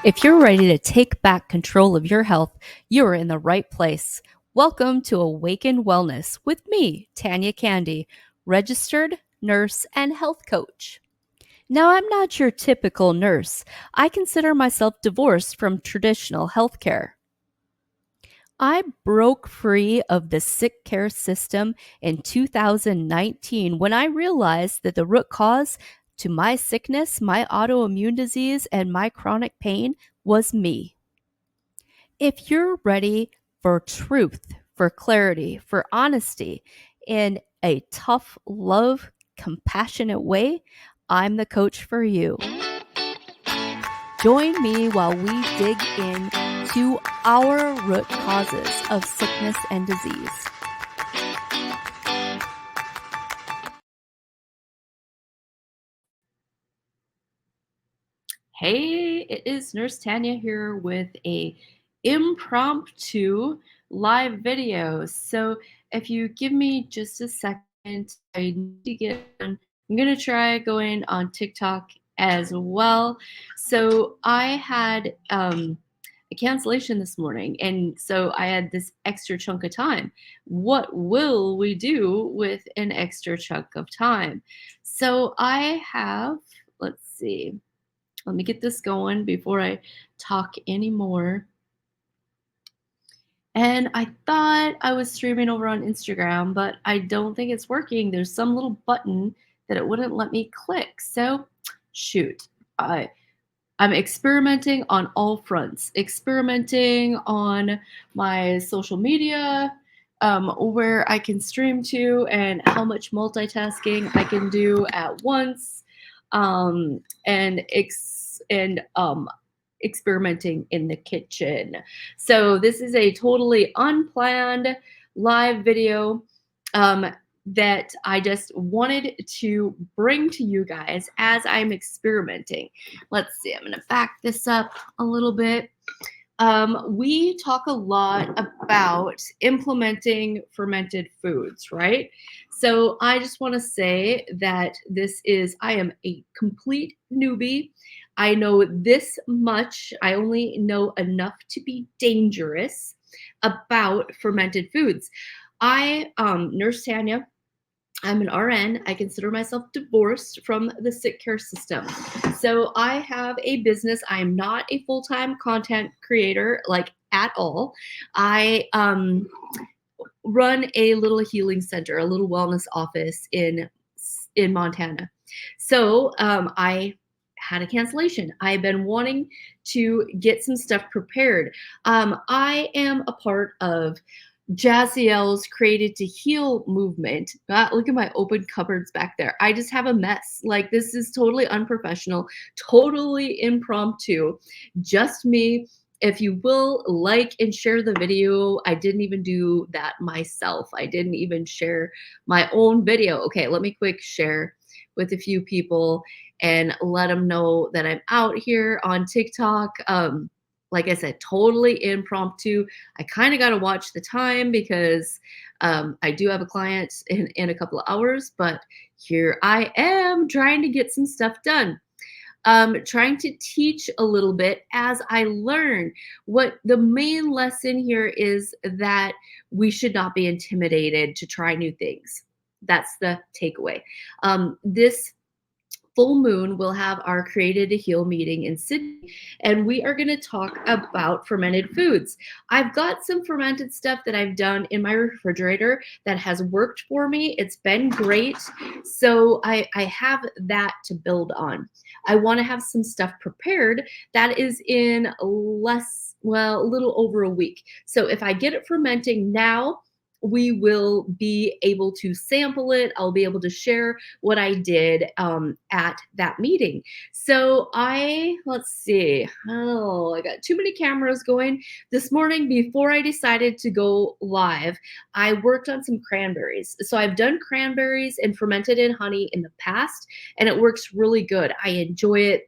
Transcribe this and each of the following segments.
If you're ready to take back control of your health, you're in the right place. Welcome to Awaken Wellness with me, Tanya Candy, registered nurse and health coach. Now, I'm not your typical nurse. I consider myself divorced from traditional healthcare. I broke free of the sick care system in 2019 when I realized that the root cause to my sickness, my autoimmune disease, and my chronic pain was me. If you're ready for truth, for clarity, for honesty in a tough, love, compassionate way, I'm the coach for you. Join me while we dig into our root causes of sickness and disease. Hey, it is Nurse Tanya here with a impromptu live video. So if you give me just a second, I need to get on. I'm gonna try going on TikTok as well. So I had a cancellation this morning, and so I had this extra chunk of time. What will we do with an extra chunk of time? So I have, let's see. Let me get this going before I talk anymore. And I thought I was streaming over on Instagram, but I don't think it's working. There's some little button that it wouldn't let me click. So, shoot. I'm experimenting on all fronts, experimenting on my social media, where I can stream to, and how much multitasking I can do at once, and experimenting in the kitchen. So this is a totally unplanned live video. Um, that I just wanted to bring to you guys as I'm experimenting. Let's see, I'm going to back this up a little bit. We talk a lot about implementing fermented foods, right? So I just want to say that I am a complete newbie. I know this much. I only know enough to be dangerous about fermented foods. Nurse Tanya, I'm an RN. I consider myself divorced from the sick care system. So I have a business. I'm not a full-time content creator, like at all. I run a little healing center, a little wellness office in Montana. So I had a cancellation. I've been wanting to get some stuff prepared. I am a part of Jazziel's Created to Heal movement. Look at my open cupboards back there. I just have a mess. Like, this is totally unprofessional, totally impromptu, just me. If you will, like and share the video. I didn't even do that myself. I didn't even share my own video. Okay, let me quick share with a few people and let them know that I'm out here on TikTok. Like I said, totally impromptu. I kind of got to watch the time because I do have a client in a couple of hours, but here I am trying to get some stuff done. Trying to teach a little bit as I learn. What the main lesson here is that we should not be intimidated to try new things. That's the takeaway. This full moon, we'll have our Created to Heal meeting in Sydney, and we are going to talk about fermented foods. I've got some fermented stuff that I've done in my refrigerator that has worked for me. It's been great. So I have that to build on. I want to have some stuff prepared that is in a little over a week. So if I get it fermenting now, we will be able to sample it. I'll be able to share what I did at that meeting. So let's see. Oh, I got too many cameras going. This morning, before I decided to go live, I worked on some cranberries. So I've done cranberries and fermented in honey in the past, and it works really good. I enjoy it.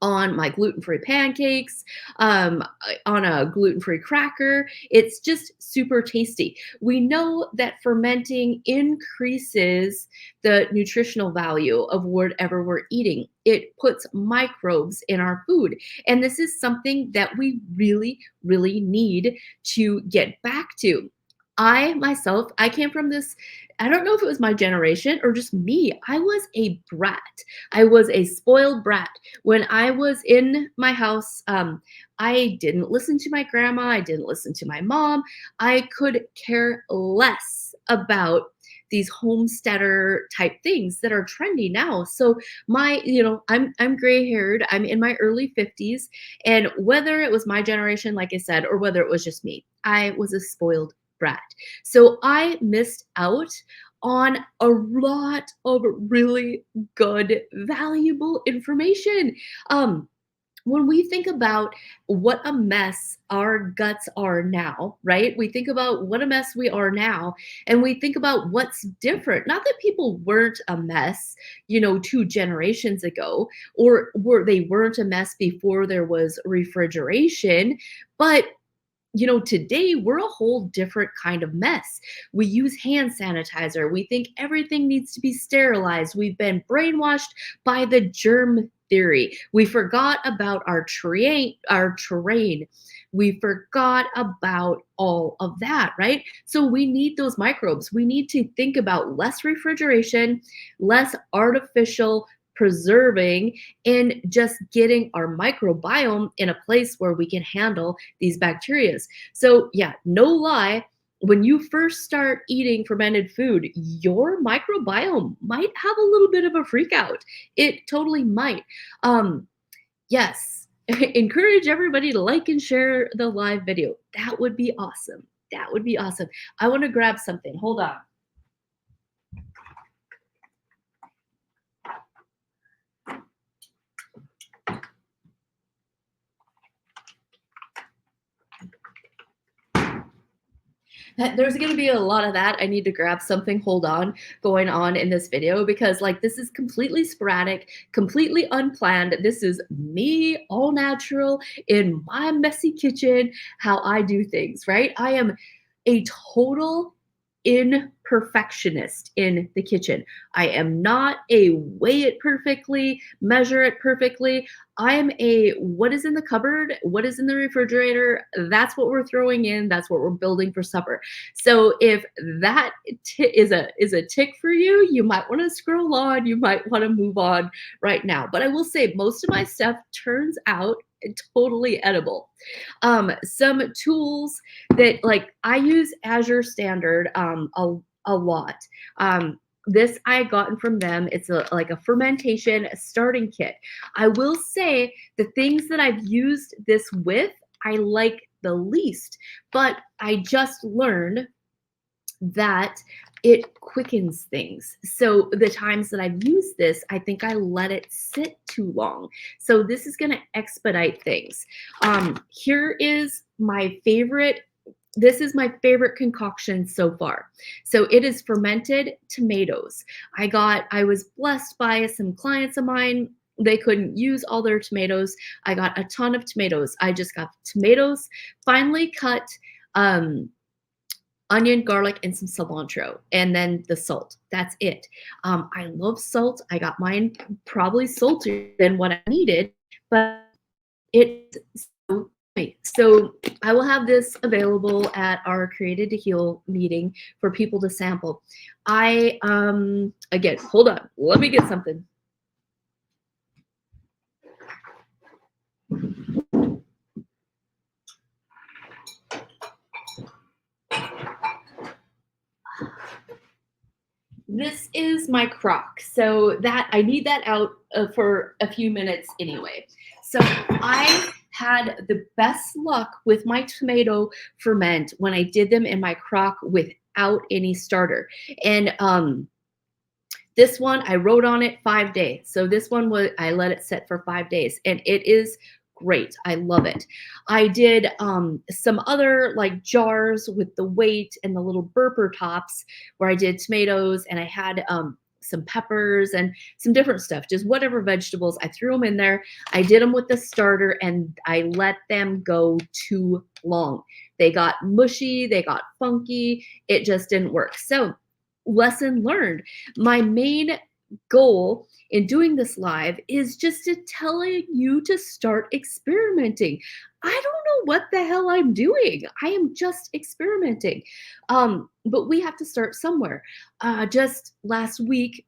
on my gluten-free pancakes, on a gluten-free cracker. It's just super tasty. We know that fermenting increases the nutritional value of whatever we're eating. It puts microbes in our food. And this is something that we really, really need to get back to. I myself, I came from this, I don't know if it was my generation or just me. I was a brat. I was a spoiled brat. When I was in my house, I didn't listen to my grandma. I didn't listen to my mom. I could care less about these homesteader type things that are trendy now. So I'm gray haired. I'm in my early 50s, and whether it was my generation, like I said, or whether it was just me, I was a spoiled brat. So I missed out on a lot of really good, valuable information. Um, when we think about what a mess our guts are now, right? We think about what a mess we are now, and we think about what's different. Not that people weren't a mess, 2 generations ago, or they weren't a mess before there was refrigeration, but today we're a whole different kind of mess. We use hand sanitizer. We think everything needs to be sterilized. We've been brainwashed by the germ theory. We forgot about our terrain. We forgot about all of that, right? So we need those microbes. We need to think about less refrigeration, less artificial preserving, and just getting our microbiome in a place where we can handle these bacteria. So, yeah, no lie, when you first start eating fermented food, your microbiome might have a little bit of a freak out. It totally might. Yes, encourage everybody to like and share the live video. That would be awesome. That would be awesome. I want to grab something. Hold on. There's going to be a lot of that. I need to grab something, hold on, going on in this video because like this is completely sporadic, completely unplanned. This is me, all natural, in my messy kitchen, how I do things, right? I am a total imperfectionist in the kitchen. I am not a weigh it perfectly, measure it perfectly. I am a what is in the cupboard, what is in the refrigerator, that's what we're throwing in, that's what we're building for supper. So if that is a tick for you, you might want to scroll on, you might want to move on right now. But I will say most of my stuff turns out totally edible. Some tools that like I use Azure Standard a lot. This I gotten from them. It's like a fermentation starting kit. I will say the things that I've used this with, I like the least, but I just learned that it quickens things. So the times that I've used this, I think I let it sit too long. So this is going to expedite things. Here is my favorite. This is my favorite concoction so far. So it is fermented tomatoes. I was blessed by some clients of mine. They couldn't use all their tomatoes. I got a ton of tomatoes. I just got tomatoes, finely cut, onion, garlic, and some cilantro, and then the salt. That's it. I love salt. I got mine probably saltier than what I needed, but it's so yummy. So I will have this available at our Created to Heal meeting for people to sample. Again, hold on. Let me get something. This is my crock. So that I need that out for a few minutes anyway. So I had the best luck with my tomato ferment when I did them in my crock without any starter. And this one, I wrote on it 5 days. So this one I let it sit for 5 days, and it is great. I love it. I did some other like jars with the weight and the little burper tops where I did tomatoes, and I had some peppers and some different stuff, just whatever vegetables. I threw them in there. I did them with the starter and I let them go too long. They got mushy, they got funky. It just didn't work. So, lesson learned. My main goal in doing this live is just to telling you to start experimenting. I don't know what the hell I'm doing. I am just experimenting. But we have to start somewhere. Just last week,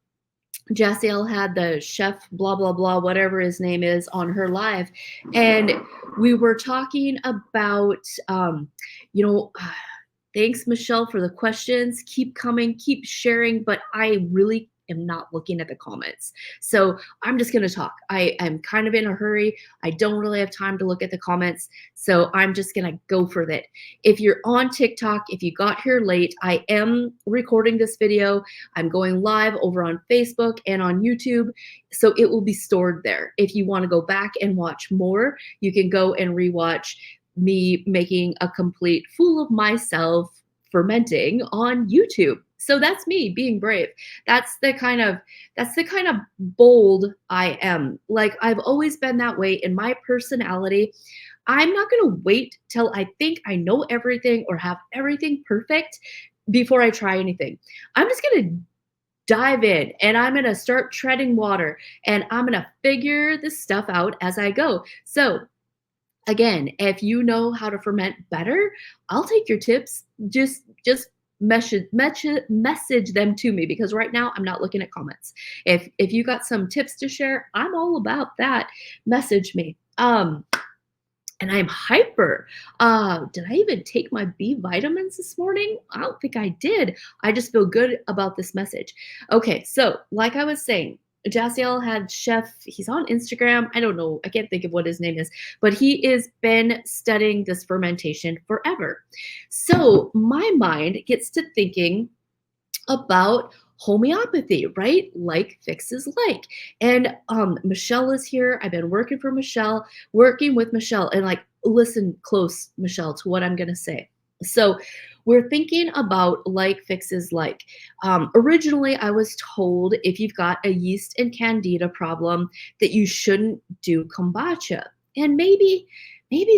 Jassiel had the chef, blah, blah, blah, whatever his name is, on her live. And we were talking about, you know, thanks, Michelle, for the questions. Keep coming, keep sharing, but I really am not looking at the comments. So I'm just going to talk. I'm kind of in a hurry. I don't really have time to look at the comments. So I'm just going to go for that. If you're on TikTok, if you got here late, I am recording this video. I'm going live over on Facebook and on YouTube. So it will be stored there. If you want to go back and watch more, you can go and rewatch me making a complete fool of myself fermenting on YouTube. So that's me being brave. That's the kind of bold I am. Like, I've always been that way in my personality. I'm not going to wait till I think I know everything or have everything perfect before I try anything. I'm just going to dive in and I'm going to start treading water and I'm going to figure this stuff out as I go. So again, if you know how to ferment better, I'll take your tips. Just message them to me, because right now I'm not looking at comments. If you got some tips to share, I'm all about that. Message me. And I'm hyper. Did I even take my B vitamins this morning? I don't think I did. I just feel good about this message. Okay, so like I was saying, Jassiel had chef, he's on Instagram. I don't know, I can't think of what his name is, but he has been studying this fermentation forever. So my mind gets to thinking about homeopathy, right? Like fixes like. And Michelle is here. I've been working with Michelle, and like, listen close, Michelle, to what I'm gonna say. So we're thinking about like fixes like. Originally, I was told if you've got a yeast and candida problem that you shouldn't do kombucha. And maybe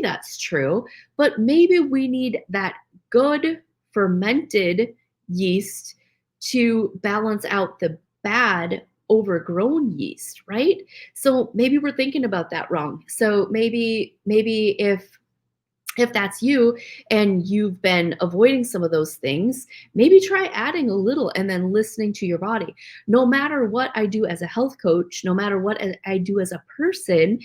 that's true, but maybe we need that good fermented yeast to balance out the bad overgrown yeast, right? So maybe we're thinking about that wrong. So maybe if that's you and you've been avoiding some of those things, maybe try adding a little and then listening to your body. No matter what I do as a health coach, no matter what I do as a person,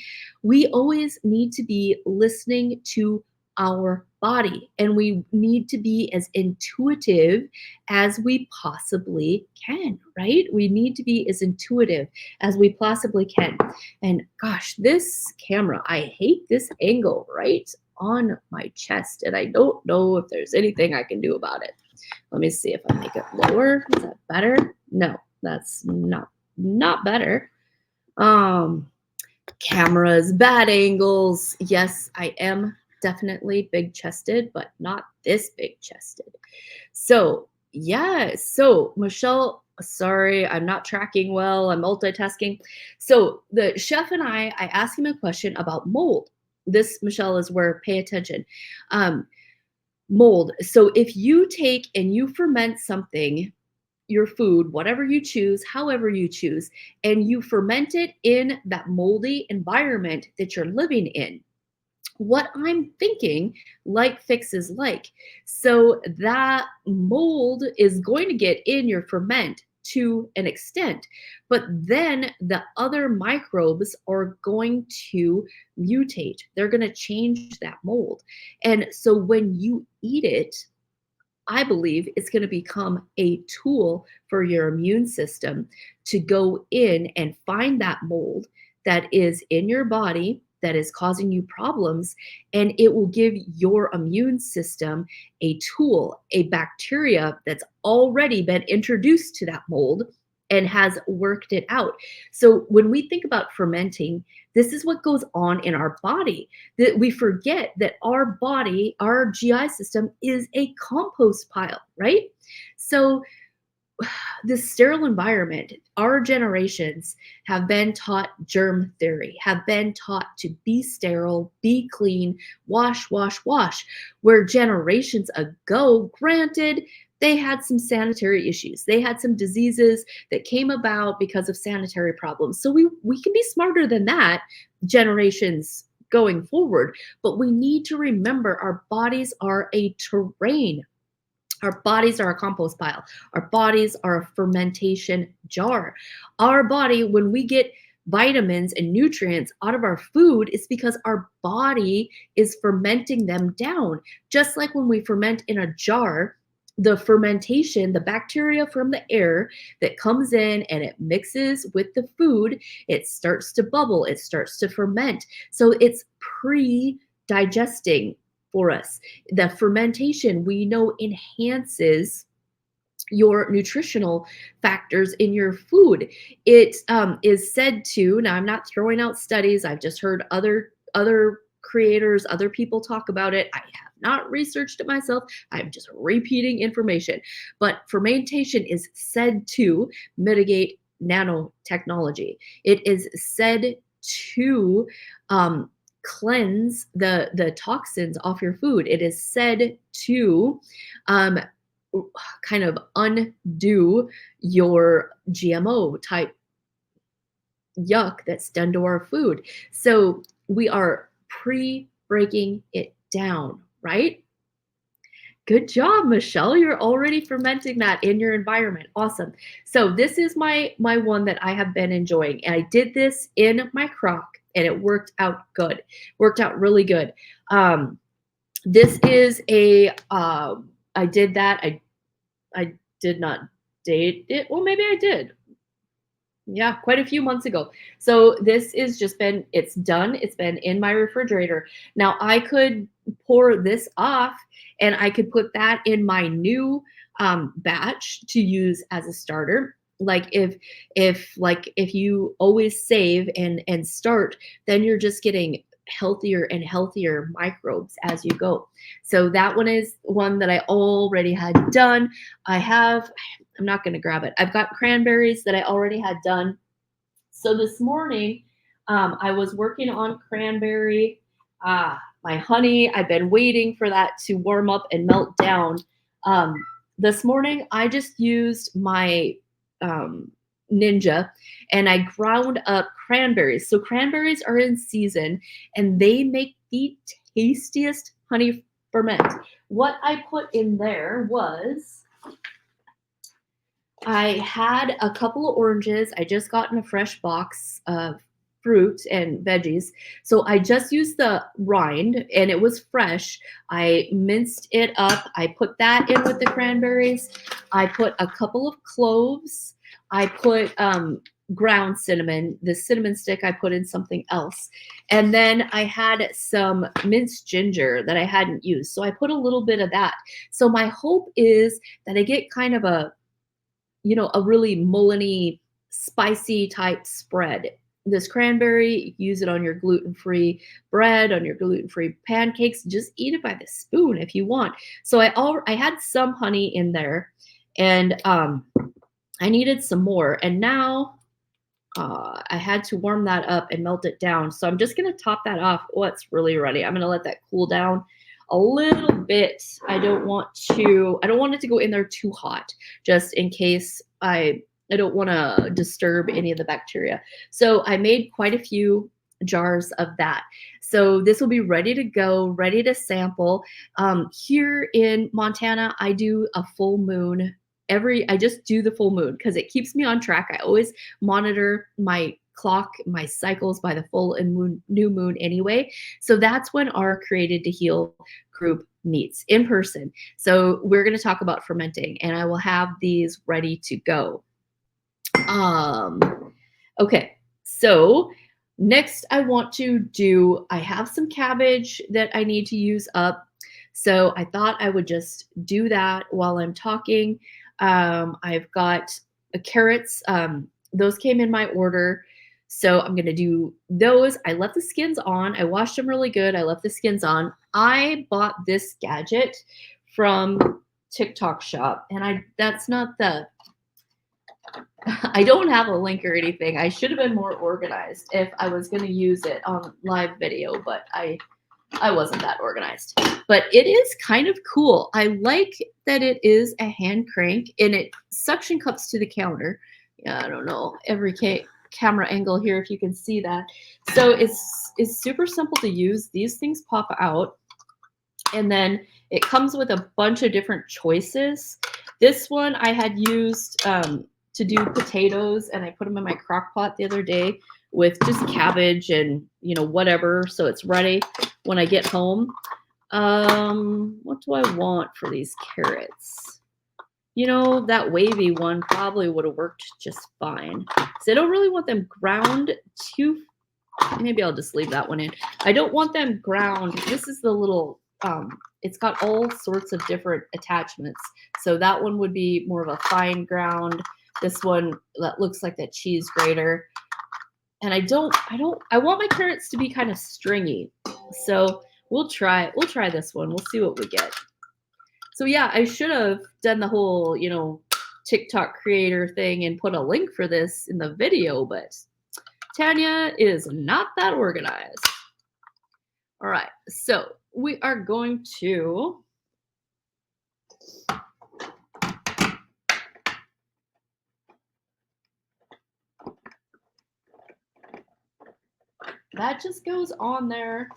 we always need to be listening to our body, and we need to be as intuitive as we possibly can, right? We need to be as intuitive as we possibly can. And gosh, this camera, I hate this angle right on my chest, and I don't know if there's anything I can do about it. Let me see if I make it lower. Is that better? No, that's not better. Cameras, bad angles. Yes, I am definitely big chested, but not this big chested. So yeah, so Michelle, sorry, I'm not tracking well. I'm multitasking. So the chef and I asked him a question about mold. This, Michelle, is where pay attention. Mold. So if you take and you ferment something, your food, whatever you choose, however you choose, and you ferment it in that moldy environment that you're living in, what I'm thinking, like fixes like. So that mold is going to get in your ferment to an extent, but then the other microbes are going to mutate. They're going to change that mold. And so when you eat it, I believe it's going to become a tool for your immune system to go in and find that mold that is in your body that is causing you problems, and it will give your immune system a tool, a bacteria that's already been introduced to that mold and has worked it out. So when we think about fermenting, this is what goes on in our body. That we forget that our body, our GI system, is a compost pile, right? So this sterile environment, our generations have been taught germ theory, have been taught to be sterile, be clean, wash, wash, wash. Where generations ago, granted, they had some sanitary issues. They had some diseases that came about because of sanitary problems. So we can be smarter than that generations going forward, but we need to remember our bodies are a terrain. Our bodies are a compost pile. Our bodies are a fermentation jar. Our body, when we get vitamins and nutrients out of our food, it's because our body is fermenting them down. Just like when we ferment in a jar, the fermentation, the bacteria from the air that comes in and it mixes with the food, it starts to bubble, it starts to ferment. So it's pre digesting for us. The fermentation we know enhances your nutritional factors in your food. It is said to, now I'm not throwing out studies, I've just heard other creators, other people talk about it. I have not researched it myself. I'm just repeating information. But fermentation is said to mitigate nanotechnology. It is said to cleanse the toxins off your food. It is said to kind of undo your GMO type yuck that's done to our food. So we are pre-breaking it down, right? Good job, Michelle. You're already fermenting that in your environment. Awesome. So this is my one that I have been enjoying. And I did this in my crock and it worked out good. Worked out really good. This is a I did that. I did not date it. Well, maybe I did. Yeah, quite a few months ago. So this is just been, it's done. It's been in my refrigerator. Now I could pour this off and I could put that in my new batch to use as a starter. Like if you always save and start, then you're just getting healthier and healthier microbes as you go. So that one is one that I already had done. I'm not going to grab it. I've got cranberries that I already had done. So this morning, I was working on cranberry, my honey. I've been waiting for that to warm up and melt down. This morning, I just used my Ninja and I ground up cranberries. So cranberries are in season and they make the tastiest honey ferment. What I put in there was, I had a couple of oranges. I just got in a fresh box of fruit and veggies. So I just used the rind and it was fresh. I minced it up. I put that in with the cranberries. I put a couple of cloves. I put ground cinnamon. The cinnamon stick I put in something else. And then I had some minced ginger that I hadn't used. So I put a little bit of that. So my hope is that I get kind of a really mulliony, spicy type spread. This cranberry, use it on your gluten-free bread, on your gluten-free pancakes. Just eat it by the spoon if you want. So I had some honey in there, and I needed some more. And now I had to warm that up and melt it down. So I'm just going to top that off. Oh, it's really ready. I'm going to let that cool down a little bit. I don't want it to go in there too hot, just in case I don't want to disturb any of the bacteria. So I made quite a few jars of that. So this will be ready to go, ready to sample. Here in Montana, I do a full moon I just do the full moon because it keeps me on track. I always monitor my clock, my cycles by the full and new moon anyway. So that's when our Created to Heal group meets in person. So we're going to talk about fermenting and I will have these ready to go. Okay, so next I have some cabbage that I need to use up. So I thought I would just do that while I'm talking. I've got carrots. Those came in my order. So I'm going to do those. I left the skins on. I washed them really good. I left the skins on. I bought this gadget from TikTok shop and that's not the I don't have a link or anything. I should have been more organized if I was going to use it on live video, but I wasn't that organized. But it is kind of cool. I like that it is a hand crank and it suction cups to the counter. Yeah, I don't know every camera angle here if you can see that. So it's super simple to use. These things pop out, and then it comes with a bunch of different choices. This one I had used to do potatoes, and I put them in my crock pot the other day with just cabbage and, you know, whatever. So it's ready when I get home. What do I want for these carrots? You know, that wavy one probably would have worked just fine. So I don't really want them ground too. Maybe I'll just leave that one in. I don't want them ground. This is the little, it's got all sorts of different attachments. So that one would be more of a fine ground. This one that looks like that cheese grater. And I want my carrots to be kind of stringy. So we'll try this one. We'll see what we get. So yeah, I should have done the whole, you know, TikTok creator thing and put a link for this in the video, but Tanya is not that organized. All right, so we are going to that just goes on there.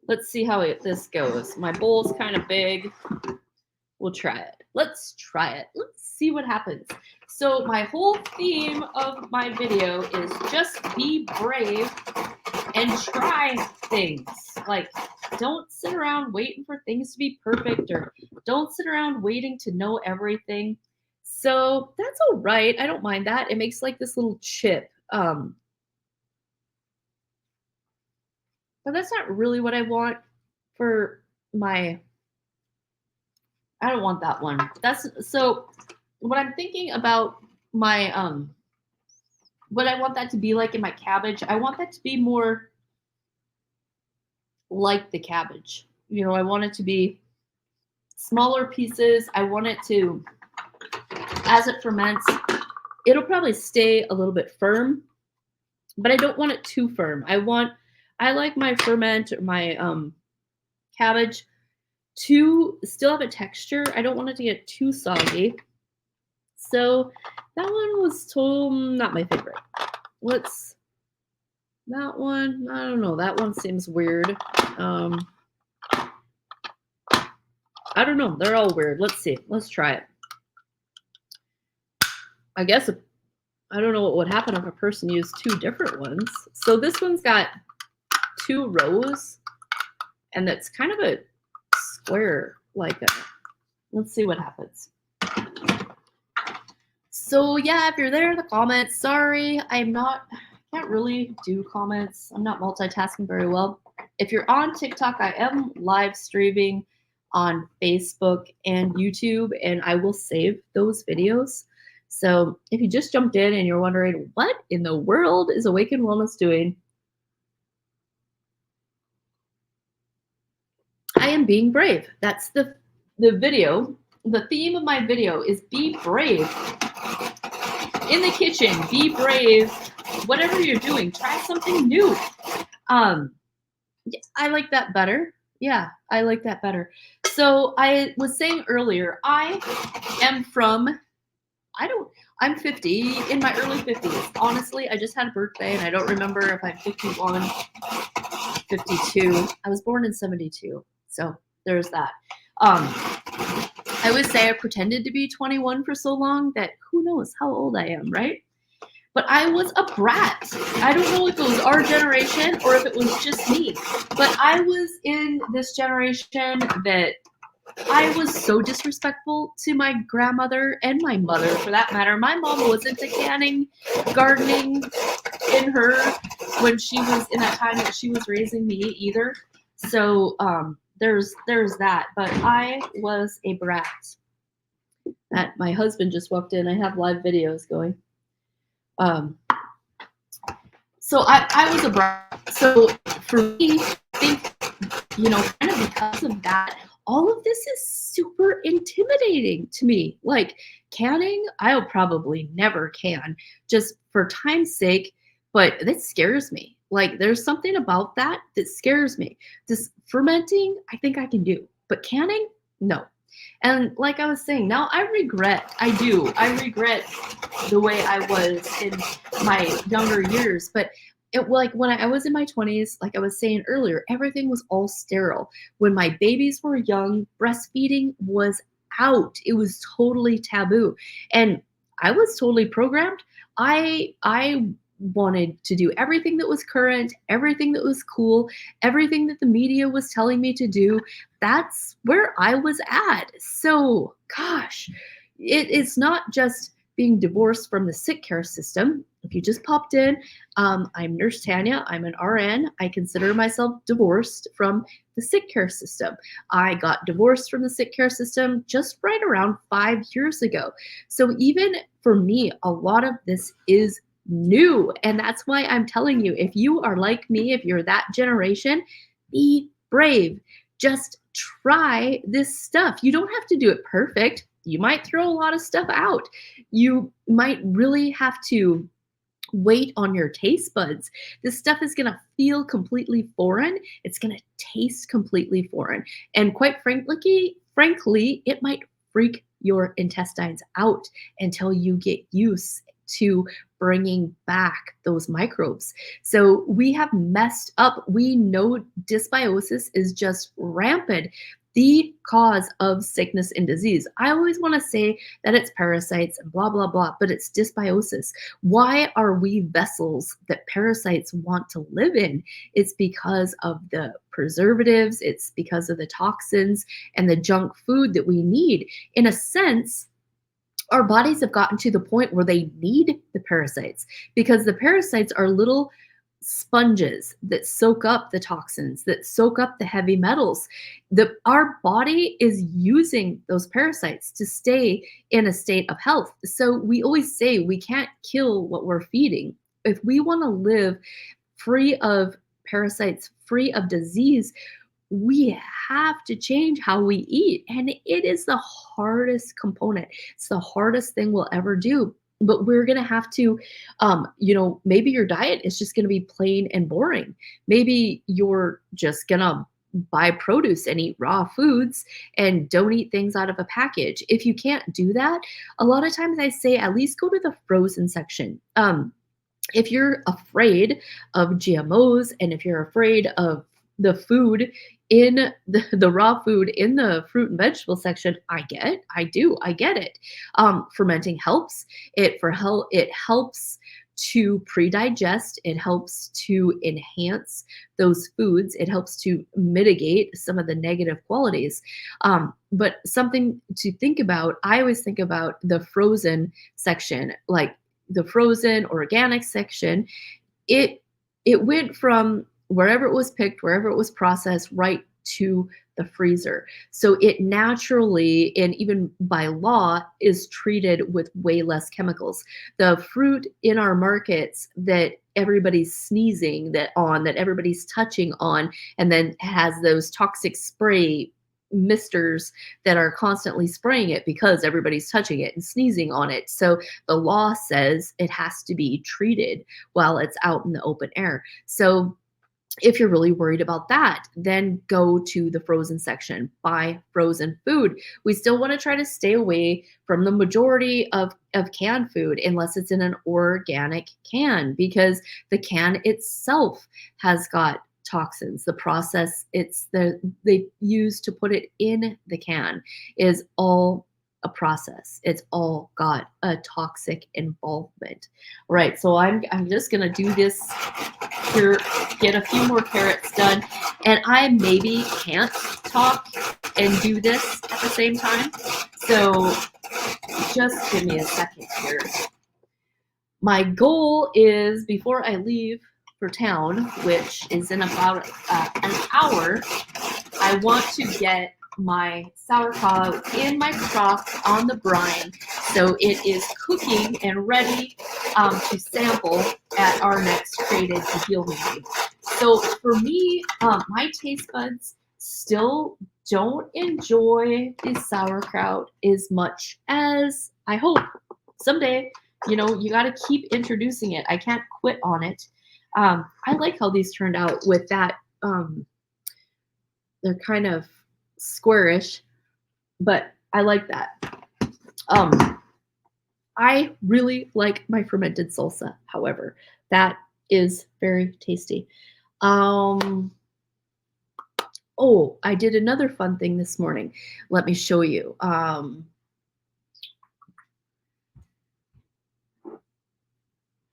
Let's see how this goes. My bowl's kind of big. We'll try it. Let's try it. Let's see what happens. So my whole theme of my video is just be brave and try things. Like, don't sit around waiting for things to be perfect, or don't sit around waiting to know everything. So that's all right. I don't mind that. It makes like this little chip. But that's not really what I want for my, I don't want that one. That's so what I'm thinking about my what I want that to be like in my cabbage. I want that to be more like the cabbage. You know, I want it to be smaller pieces. I want it to, as it ferments, it'll probably stay a little bit firm, but I don't want it too firm. I like my ferment, my cabbage to still have a texture. I don't want it to get too soggy. So that one was not my favorite. That one, I don't know. That one seems weird. I don't know. They're all weird. Let's see. Let's try it. I guess, I don't know what would happen if a person used two different ones. So this one's got 2 rows, and that's kind of a square, like a, let's see what happens. So yeah, if you're there in the comments, sorry, I can't really do comments. I'm not multitasking very well. If you're on TikTok, I am live streaming on Facebook and YouTube, and I will save those videos. So if you just jumped in and you're wondering, what in the world is Awaken Wellness doing? I am being brave. That's the video. The theme of my video is be brave. In the kitchen, be brave. Whatever you're doing, try something new. I like that better. Yeah, I like that better. So I was saying earlier, I am I'm 50, in my early 50s. Honestly, I just had a birthday and I don't remember if I'm 51, 52. I was born in 72. So there's that. I would say I pretended to be 21 for so long that who knows how old I am, right? But I was a brat. I don't know if it was our generation or if it was just me, but I was in this generation that I was so disrespectful to my grandmother and my mother, for that matter. My mom wasn't into canning, gardening in her when she was in that time that she was raising me either. So there's that. But I was a brat. My husband just walked in. I have live videos going. So I was a brat. So for me, I think, you know, kind of because of that, all of this is super intimidating to me. Like canning, I'll probably never can just for time's sake, but that scares me. Like there's something about that that scares me. This fermenting, I think I can do, but canning, no. And like I was saying, now I regret, I regret the way I was in my younger years. But like when I was in my 20s, like I was saying earlier, everything was all sterile. When my babies were young, breastfeeding was out. It was totally taboo. And I was totally programmed. I wanted to do everything that was current, everything that was cool, everything that the media was telling me to do. That's where I was at. So, gosh, it's not just being divorced from the sick care system. If you just popped in, I'm Nurse Tanya. I'm an RN. I consider myself divorced from the sick care system. I got divorced from the sick care system just right around 5 years ago. So even for me, a lot of this is new. And that's why I'm telling you, if you are like me, if you're that generation, be brave. Just try this stuff. You don't have to do it perfect. You might throw a lot of stuff out. You might really have to wait on your taste buds. This stuff is going to feel completely foreign. It's going to taste completely foreign. And quite frankly, it might freak your intestines out until you get used to bringing back those microbes. So we have messed up. We know dysbiosis is just rampant, the cause of sickness and disease. I always want to say that it's parasites and blah, blah, blah, but it's dysbiosis. Why are we vessels that parasites want to live in? It's because of the preservatives, it's because of the toxins and the junk food that we need. In a sense, our bodies have gotten to the point where they need the parasites because the parasites are little sponges that soak up the toxins, that soak up the heavy metals. Our body is using those parasites to stay in a state of health. So we always say we can't kill what we're feeding. If we want to live free of parasites, free of disease, we have to change how we eat. And it is the hardest component. It's the hardest thing we'll ever do. But we're going to have to, maybe your diet is just going to be plain and boring. Maybe you're just going to buy produce and eat raw foods and don't eat things out of a package. If you can't do that, a lot of times I say at least go to the frozen section. If you're afraid of GMOs and if you're afraid of the food in the raw food in the fruit and vegetable section, I get it. Fermenting helps. It helps to pre-digest. It helps to enhance those foods. It helps to mitigate some of the negative qualities. But something to think about, I always think about the frozen section, like the frozen organic section. It went from wherever it was picked, wherever it was processed, right to the freezer. So it naturally, and even by law, is treated with way less chemicals. The fruit in our markets that everybody's sneezing that everybody's touching on, and then has those toxic spray misters that are constantly spraying it because everybody's touching it and sneezing on it. So the law says it has to be treated while it's out in the open air. So if you're really worried about that, then go to the frozen section, buy frozen food. We still want to try to stay away from the majority of canned food unless it's in an organic can, because the can itself has got toxins. The process they use to put it in the can is all a process. It's all got a toxic involvement. All right, so I'm just gonna do this here, get a few more carrots done, and I maybe can't talk and do this at the same time. So just give me a second here. My goal is, before I leave for town, which is in about an hour, I want to get my sauerkraut in my crock on the brine so it is cooking and ready to sample at our next Created to Heal meeting. So for me, my taste buds still don't enjoy the sauerkraut as much as I hope someday. You know, you got to keep introducing it. I can't quit on it. I like how these turned out with that. They're kind of squarish, but I like that. I really like my fermented salsa, however. That is very tasty. Oh, I did another fun thing this morning. Let me show you.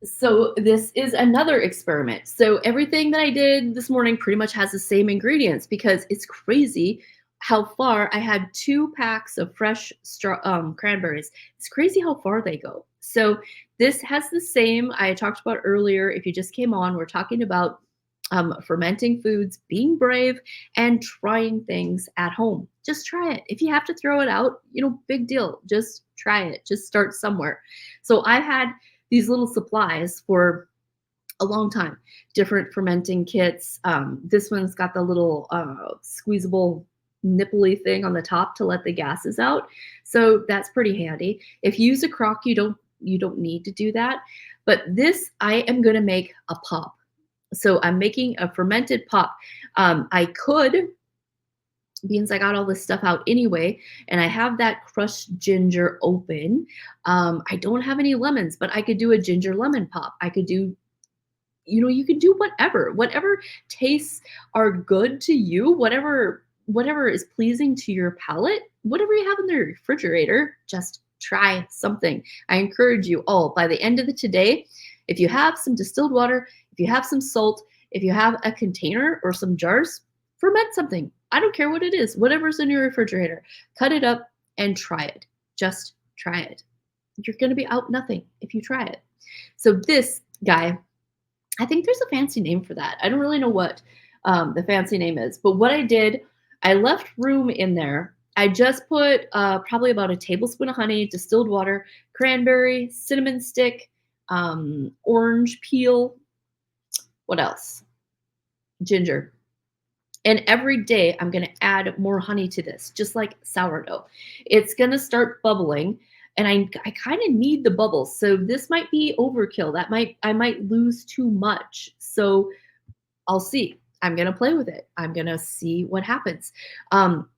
So this is another experiment. So everything that I did this morning pretty much has the same ingredients because it's crazy how far I had 2 packs of fresh cranberries. It's crazy how far they go. So this has the same I talked about earlier. If you just came on, we're talking about fermenting foods, being brave, and trying things at home. Just try it. If you have to throw it out, you know, big deal. Just try it. Just start somewhere. So I had these little supplies for a long time, different fermenting kits. This one's got the little squeezable nipply thing on the top to let the gases out. So that's pretty handy. If you use a crock, you don't need to do that. But this, I am going to make a pop. So I'm making a fermented pop. I could, beans, I got all this stuff out anyway, and I have that crushed ginger open. I don't have any lemons, but I could do a ginger lemon pop. I could do, you know, you can do whatever tastes are good to you, whatever is pleasing to your palate, whatever you have in the refrigerator, just try something. I encourage you all, by the end of the today, if you have some distilled water, if you have some salt, if you have a container or some jars, ferment something. I don't care what it is, whatever's in your refrigerator, cut it up and try it. Just try it. You're going to be out nothing if you try it. So this guy, I think there's a fancy name for that. I don't really know what the fancy name is, but what I did, I left room in there. I just put probably about a tablespoon of honey, distilled water, cranberry, cinnamon stick, orange peel. What else? Ginger. And every day I'm going to add more honey to this, just like sourdough. It's going to start bubbling, and I kind of need the bubbles. So this might be overkill. I might lose too much. So I'll see. I'm going to play with it. I'm going to see what happens.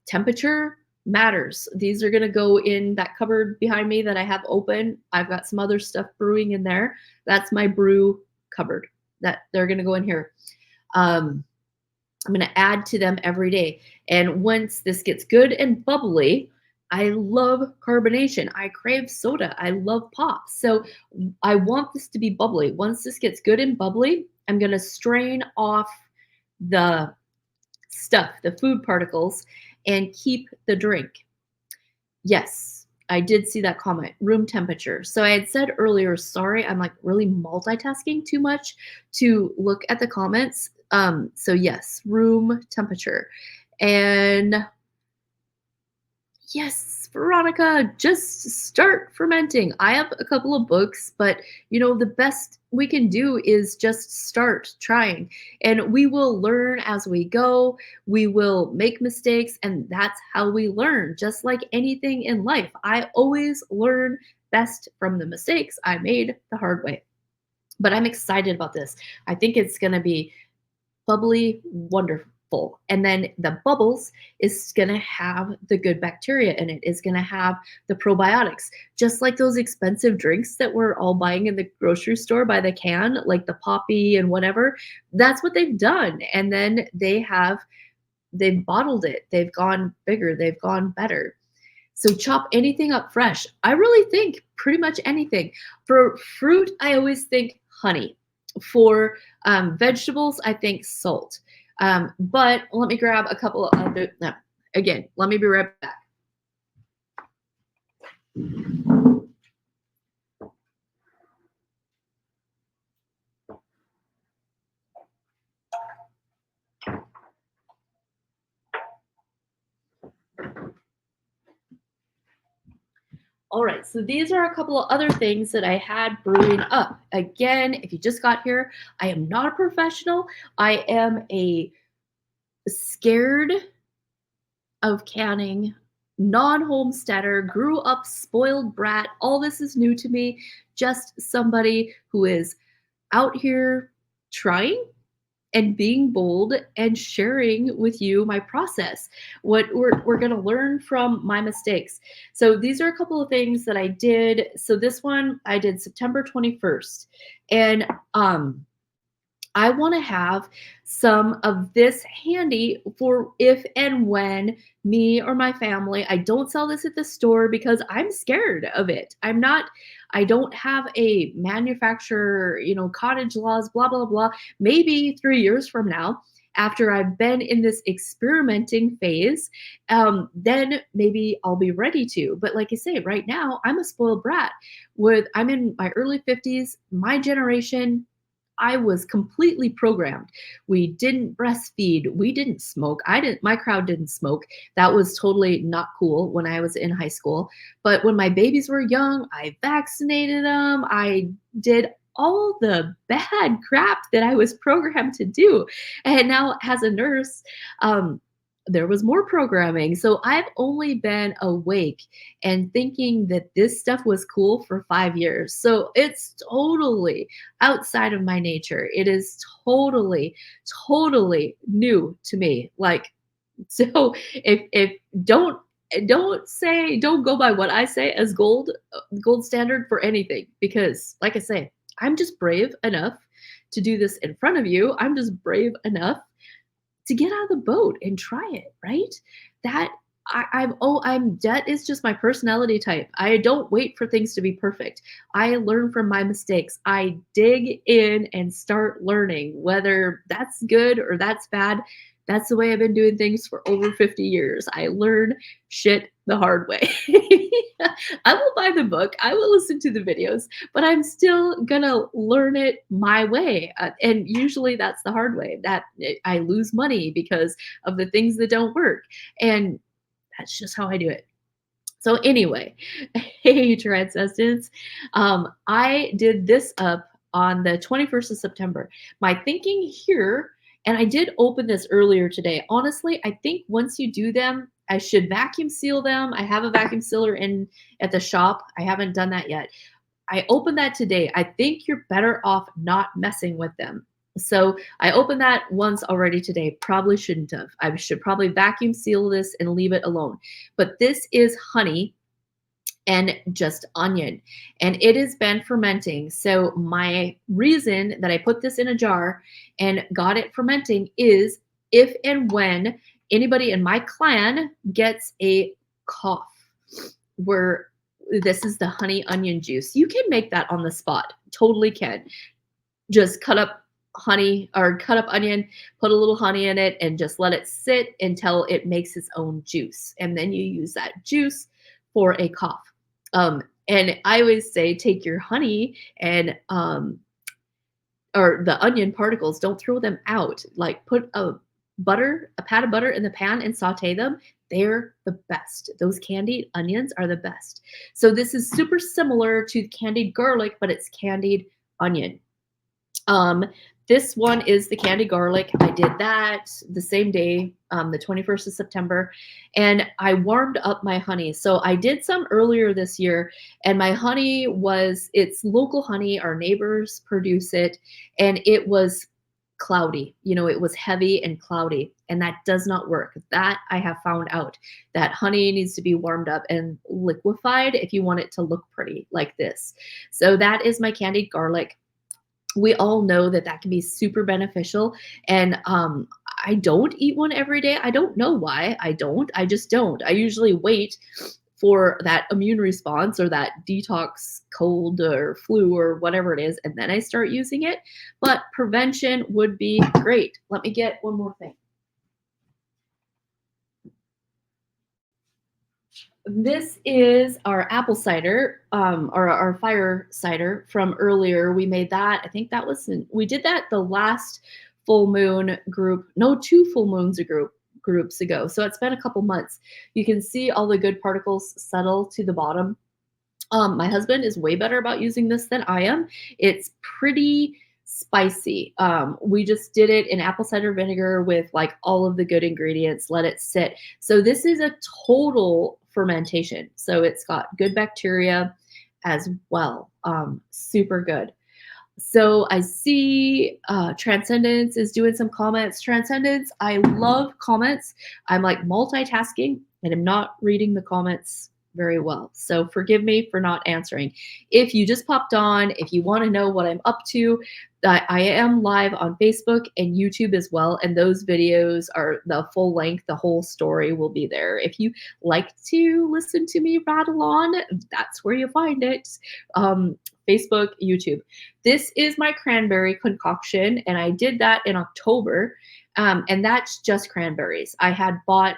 Temperature matters. These are going to go in that cupboard behind me that I have open. I've got some other stuff brewing in there. That's my brew cupboard that they're going to go in here. I'm going to add to them every day. And once this gets good and bubbly, I love carbonation. I crave soda. I love pop. So I want this to be bubbly. Once this gets good and bubbly, I'm going to strain off the stuff, the food particles, and keep the drink. Yes, I did see that comment, room temperature. So I had said earlier, sorry, I'm like really multitasking too much to look at the comments. So yes, room temperature. And yes, Veronica, just start fermenting. I have a couple of books, but you know, the best we can do is just start trying, and we will learn as we go. We will make mistakes, and that's how we learn. Just like anything in life, I always learn best from the mistakes I made the hard way. But I'm excited about this. I think it's going to be bubbly, wonderful. And then the bubbles is going to have the good bacteria in it. It's going to have the probiotics, just like those expensive drinks that we're all buying in the grocery store by the can, like the Poppy and whatever. That's what they've done. And then they've bottled it. They've gone bigger. They've gone better. So chop anything up fresh. I really think pretty much anything. For fruit, I always think honey. For vegetables, I think salt. But let me grab a couple of other, no, again, let me be right back. All right, so these are a couple of other things that I had brewing up. Again, if you just got here, I am not a professional. I am a scared of canning, non-homesteader, grew up spoiled brat. All this is new to me. Just somebody who is out here trying and being bold and sharing with you my process, what we're going to learn from my mistakes. So these are a couple of things that I did. So this one I did September 21st, and I want to have some of this handy for if and when me or my family, I don't sell this at the store because I'm scared of it. I don't have a manufacturer, cottage laws, blah, blah, blah. Maybe 3 years from now, after I've been in this experimenting phase, then maybe I'll be ready to. But like I say, right now, I'm a spoiled brat. I'm in my early 50s, my generation, I was completely programmed. We didn't breastfeed. We didn't smoke. My crowd didn't smoke. That was totally not cool when I was in high school. But when my babies were young, I vaccinated them. I did all the bad crap that I was programmed to do. And now, as a nurse, um, there was more programming. So I've only been awake and thinking that this stuff was cool for 5 years. So it's totally outside of my nature. It is totally, totally new to me. Like, so if don't go by what I say as gold standard for anything, because like I say, I'm just brave enough to do this in front of you. I'm just brave enough to get out of the boat and try it, right? That that is just my personality type. I don't wait for things to be perfect. I learn from my mistakes. I dig in and start learning, whether that's good or that's bad. That's the way I've been doing things for over 50 years. I learn shit the hard way. I will buy the book, I will listen to the videos, but I'm still gonna learn it my way. And usually that's the hard way. I lose money because of the things that don't work. And that's just how I do it. So anyway, hey transcendents, I did this up on the 21st of September. My thinking here, and I did open this earlier today. Honestly, I think once you do them, I should vacuum seal them. I have a vacuum sealer in at the shop. I haven't done that yet. I opened that today. I think you're better off not messing with them. So I opened that once already today. Probably shouldn't have. I should probably vacuum seal this and leave it alone. But this is honey and just onion, and it has been fermenting. So my reason that I put this in a jar and got it fermenting is if and when anybody in my clan gets a cough, where this is the honey onion juice. You can make that on the spot. Totally can. Just cut up honey or cut up onion, put a little honey in it, and just let it sit until it makes its own juice. And then you use that juice for a cough. And I always say take your honey and or the onion particles, don't throw them out. Like put a pat of butter in the pan and saute them. They're the best. Those candied onions are the best. So this is super similar to candied garlic, but it's candied onion. Um, this one is the candied garlic. I did that the same day, the 21st of September, and I warmed up my honey. So I did some earlier this year, and my honey it's local honey. Our neighbors produce it, and it was cloudy. It was heavy and cloudy, and that does not work. That I have found out that honey needs to be warmed up and liquefied if you want it to look pretty like this. So that is my candied garlic. We all know that can be super beneficial. And I don't eat one every day. I don't know why I don't. I just don't. I usually wait for that immune response or that detox cold or flu or whatever it is, and then I start using it. But prevention would be great. Let me get one more thing. This is our apple cider, or our fire cider from earlier. We made that. I think we did that the last full moon group. No, 2 full moons groups ago. So it's been a couple months. You can see all the good particles settle to the bottom. My husband is way better about using this than I am. It's pretty spicy. We just did it in apple cider vinegar with like all of the good ingredients, let it sit. So this is a total fermentation. So it's got good bacteria as well. Super good. So I see Transcendence is doing some comments. Transcendence, I love comments. I'm like multitasking and I'm not reading the comments very well. So forgive me for not answering. If you just popped on, if you want to know what I'm up to, I am live on Facebook and YouTube as well. And those videos are the full length, the whole story will be there. If you like to listen to me rattle on, that's where you find it. Facebook, YouTube. This is my cranberry concoction, and I did that in October. And that's just cranberries. I had bought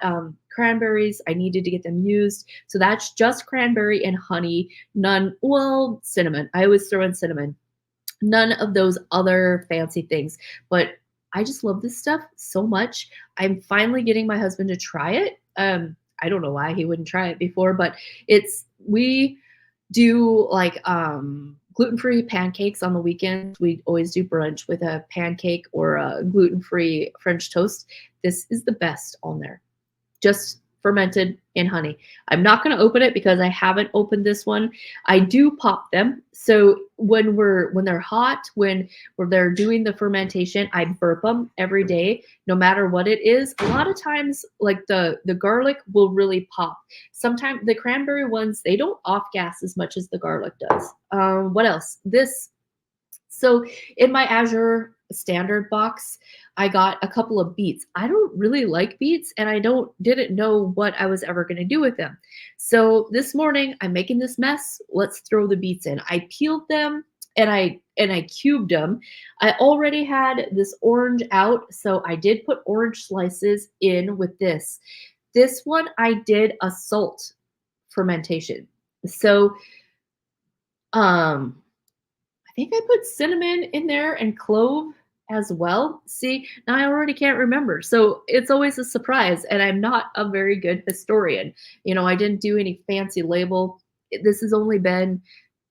cranberries. I needed to get them used. So that's just cranberry and honey. None, well, cinnamon. I always throw in cinnamon. None of those other fancy things. But I just love this stuff so much. I'm finally getting my husband to try it. I don't know why he wouldn't try it before, but we do like gluten-free pancakes on the weekends. We always do brunch with a pancake or a gluten-free French toast. This is the best on there. Just fermented in honey. I'm not going to open it because I haven't opened this one. I do pop them. So when they're hot, when they're doing the fermentation, I burp them every day, no matter what it is. A lot of times, like the garlic will really pop. Sometimes the cranberry ones, they don't off gas as much as the garlic does. What else? So in my Azure standard box, I got a couple of beets. I don't really like beets and I didn't know what I was ever going to do with them. So this morning I'm making this mess. Let's throw the beets in. I peeled them and I cubed them. I already had this orange out, so I did put orange slices in with this. This one I did a salt fermentation. So I think I put cinnamon in there and clove as well. See, now I already can't remember. So it's always a surprise. And I'm not a very good historian. I didn't do any fancy label. This has only been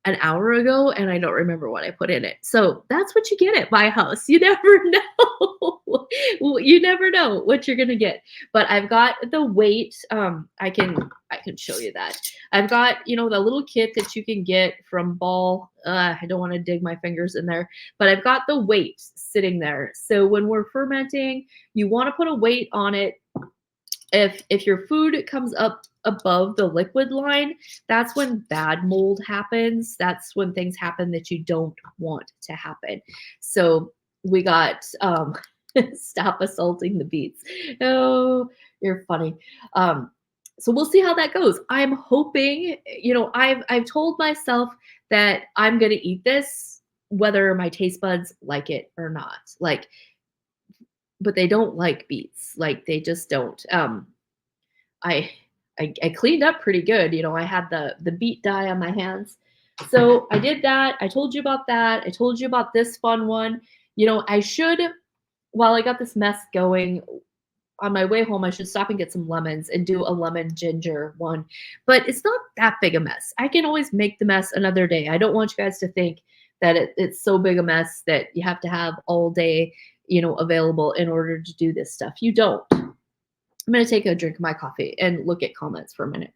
an hour ago and I don't remember what I put in it. So that's what you get at my house. You never know. You never know what you're gonna get. But I've got the weight. I can show you that. I've got, the little kit that you can get from Ball. I don't want to dig my fingers in there, but I've got the weight sitting there. So when we're fermenting, you want to put a weight on it. If your food comes up above the liquid line, that's when bad mold happens. That's when things happen that you don't want to happen. So we got stop assaulting the beets. Oh, you're funny. So we'll see how that goes. I'm hoping, I've told myself that I'm gonna eat this whether my taste buds like it or not. But they don't like beets. Like they just don't. I cleaned up pretty good. I had the beet dye on my hands. So I did that. I told you about that. I told you about this fun one. I should, while I got this mess going, on my way home, I should stop and get some lemons and do a lemon ginger one. But it's not that big a mess. I can always make the mess another day. I don't want you guys to think that it's so big a mess that you have to have all day, available in order to do this stuff. You don't. I'm going to take a drink of my coffee and look at comments for a minute.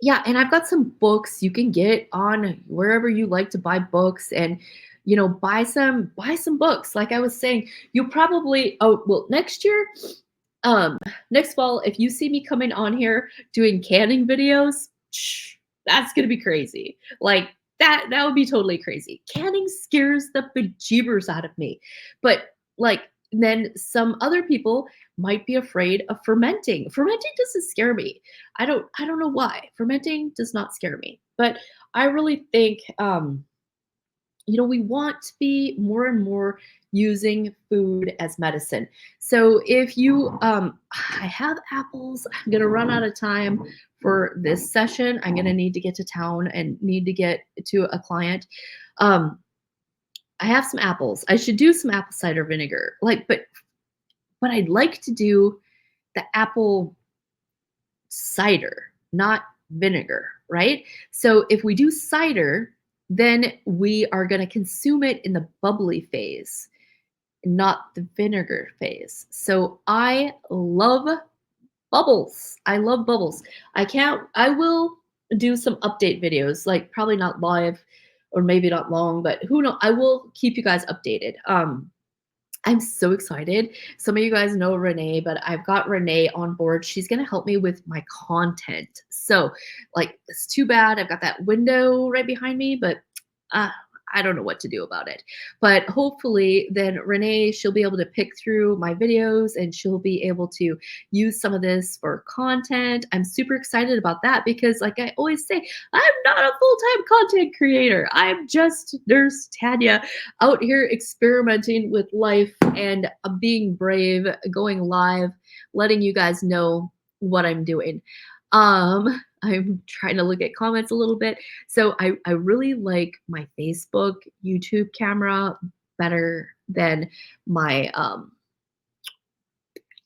Yeah, and I've got some books you can get on wherever you like to buy books and buy some books. Like I was saying, you'll probably next year, next fall, if you see me coming on here doing canning videos, that's gonna be crazy. Like that would be totally crazy. Canning scares the bejeebers out of me. But then some other people might be afraid of fermenting. Fermenting doesn't scare me. I don't know why. Fermenting does not scare me. But I really think we want to be more and more using food as medicine. So if you I have apples, I'm going to run out of time for this session. I'm going to need to get to town and need to get to a client. I have some apples. I should do some apple cider vinegar. But I'd like to do the apple cider, not vinegar, right? So if we do cider, then we are going to consume it in the bubbly phase, not the vinegar phase. So I love bubbles. I love bubbles. I will do some update videos, like probably not live or maybe not long, but who knows? I will keep you guys updated. I'm so excited. Some of you guys know Renee, but I've got Renee on board. She's going to help me with my content. So, like, it's too bad I've got that window right behind me, but uh, I don't know what to do about it. But hopefully, then Renee, she'll be able to pick through my videos and she'll be able to use some of this for content. I'm super excited about that because, like I always say, I'm not a full time content creator. I'm just Nurse Tanya out here experimenting with life and being brave, going live, letting you guys know what I'm doing. I'm trying to look at comments a little bit. So I really like my Facebook, YouTube camera better than my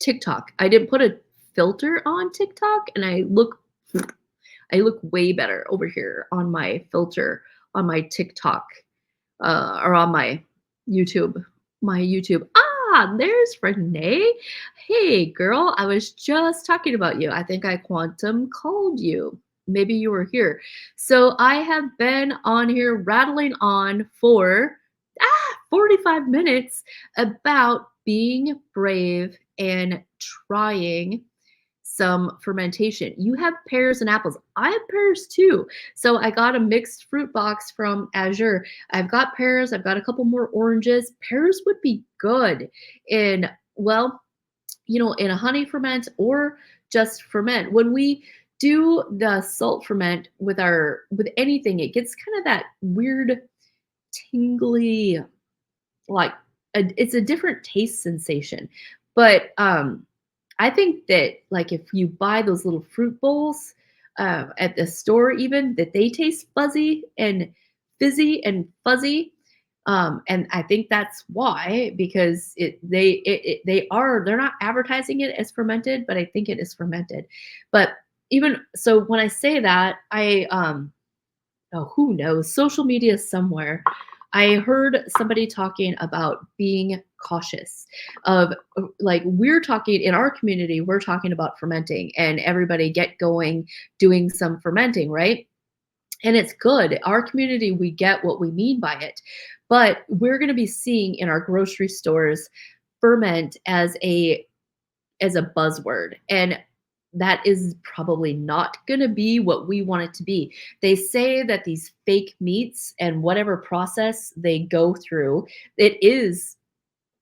TikTok. I didn't put a filter on TikTok and I look way better over here on my filter on my TikTok or on my YouTube. My YouTube. Ah, there's Renee. Hey, girl, I was just talking about you. I think I quantum called you. Maybe you were here. So I have been on here rattling on for 45 minutes about being brave and trying some fermentation. You have pears and apples. I have pears too. So I got a mixed fruit box from Azure. I've got pears. I've got a couple more oranges. Pears would be good in, well, in a honey ferment or just ferment. When we do the salt ferment with anything, it gets kind of that weird tingly, like it's a different taste sensation. But I think that, like, if you buy those little fruit bowls at the store, even that they taste fuzzy and fizzy and fuzzy, and I think that's why, because they're not advertising it as fermented, but I think it is fermented. But even so, when I say that, oh, who knows? Social media somewhere. I heard somebody talking about being cautious of, like, we're talking in our community, we're talking about fermenting and everybody get going doing some fermenting, right? And it's good. Our community, we get what we mean by it. But we're going to be seeing in our grocery stores ferment as a buzzword. And that is probably not going to be what we want it to be. They say that these fake meats and whatever process they go through, it is